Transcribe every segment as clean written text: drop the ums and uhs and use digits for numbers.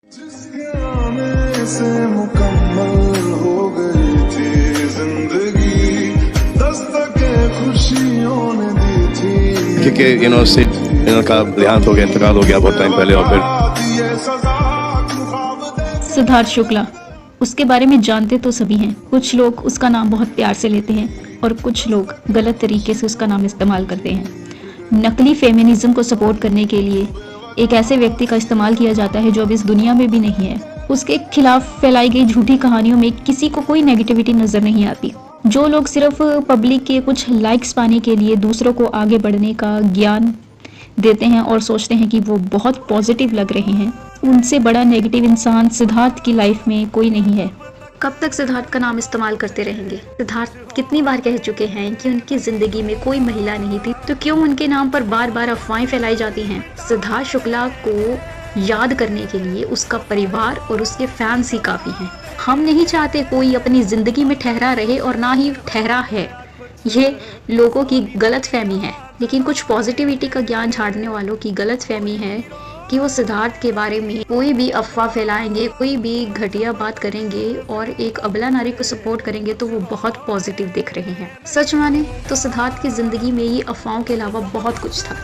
जिसके आने से मुकम्मल हो गई थी जिंदगी, दस्तकें खुशियों ने दी थी। क्योंकि इनका देहांत हो गया, इंतकाल हो गया बहुत टाइम पहले। और फिर सिद्धार्थ शुक्ला, उसके बारे में जानते तो सभी हैं। कुछ लोग उसका नाम बहुत प्यार से लेते हैं और कुछ लोग गलत तरीके से उसका नाम इस्तेमाल करते हैं। नकली फेमिनिज्म को सपोर्ट करने के लिए एक ऐसे व्यक्ति का इस्तेमाल किया जाता है जो अब इस दुनिया में भी नहीं है। उसके खिलाफ फैलाई गई झूठी कहानियों में किसी को कोई नेगेटिविटी नजर नहीं आती। जो लोग सिर्फ पब्लिक के कुछ लाइक्स पाने के लिए दूसरों को आगे बढ़ने का ज्ञान देते हैं और सोचते हैं कि वो बहुत पॉजिटिव लग रहे हैं, उनसे बड़ा नेगेटिव इंसान सिद्धार्थ की लाइफ में कोई नहीं है। कब तक सिद्धार्थ का नाम इस्तेमाल करते रहेंगे? सिद्धार्थ कितनी बार कह चुके हैं कि उनकी जिंदगी में कोई महिला नहीं थी, तो क्यों उनके नाम पर बार बार अफवाहें फैलाई जाती हैं? सिद्धार्थ शुक्ला को याद करने के लिए उसका परिवार और उसके फैंस ही काफी हैं। हम नहीं चाहते कोई अपनी जिंदगी में ठहरा रहे और ना ही ठहरा है, ये लोगों की गलत फहमी है। लेकिन कुछ पॉजिटिविटी का ज्ञान झाड़ने वालों की गलत फहमी है कि वो सिद्धार्थ के बारे में कोई भी अफवाह फैलाएंगे, कोई भी घटिया बात करेंगे और एक अबला नारी को सपोर्ट करेंगे तो वो बहुत पॉजिटिव दिख रहे हैं। सच माने तो सिद्धार्थ की जिंदगी में ये अफवाहों के अलावा बहुत कुछ था।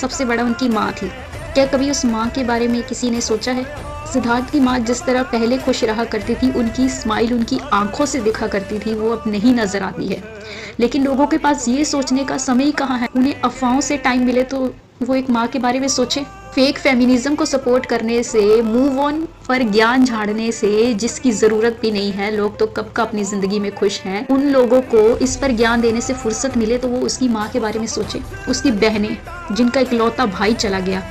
सबसे बड़ा उनकी माँ थी। क्या कभी उस माँ के बारे में किसी ने सोचा है? सिद्धार्थ की माँ जिस तरह पहले खुश रहा करती थी, उनकी स्माइल उनकी आंखों से दिखा करती थी, वो अब नहीं नजर आती है। लेकिन लोगों के पास ये सोचने का समय ही कहाँ है। उन्हें अफवाहों से टाइम मिले तो वो एक माँ के बारे में सोचे। फेक फेमिनिज्म को सपोर्ट करने से, मूव ऑन पर ज्ञान झाड़ने से, जिसकी जरूरत भी नहीं है, लोग तो कब का अपनी जिंदगी में खुश हैं, उन लोगों को इस पर ज्ञान देने से फुर्सत मिले तो वो उसकी माँ के बारे में सोचे। उसकी बहनें, जिनका इकलौता भाई चला गया,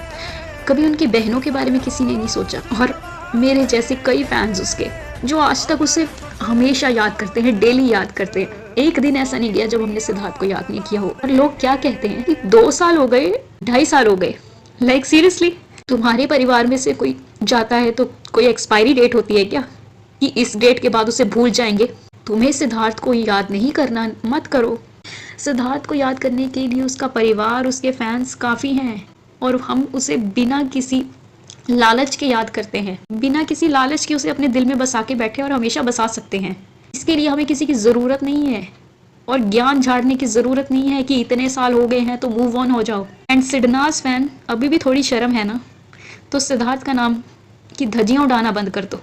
कभी उनकी बहनों के बारे में किसी ने नहीं सोचा। और मेरे जैसे कई फैंस उसके, जो आज तक उसे हमेशा याद करते हैं, डेली याद करते हैं। एक दिन ऐसा नहीं गया जब हमने सिद्धार्थ को याद नहीं किया हो। और लोग क्या कहते हैं कि 2 साल हो गए, 2.5 साल हो गए। लाइक सीरियसली, तुम्हारे परिवार में से कोई जाता है तो कोई एक्सपायरी डेट होती है क्या कि इस डेट के बाद उसे भूल जाएंगे? तुम्हें सिद्धार्थ को याद नहीं करना, मत करो। सिद्धार्थ को याद करने के लिए उसका परिवार, उसके फैंस काफी हैं और हम उसे बिना किसी लालच के याद करते हैं। बिना किसी लालच के उसे अपने दिल में बसा के बैठे और हमेशा बसा सकते हैं। इसके लिए हमें किसी की ज़रूरत नहीं है और ज्ञान झाड़ने की ज़रूरत नहीं है कि इतने साल हो गए हैं तो मूव ऑन हो जाओ। एंड सिडनाज फैन, अभी भी थोड़ी शर्म है ना, तो सिद्धार्थ का नाम की धज्जियां उड़ाना बंद कर दो।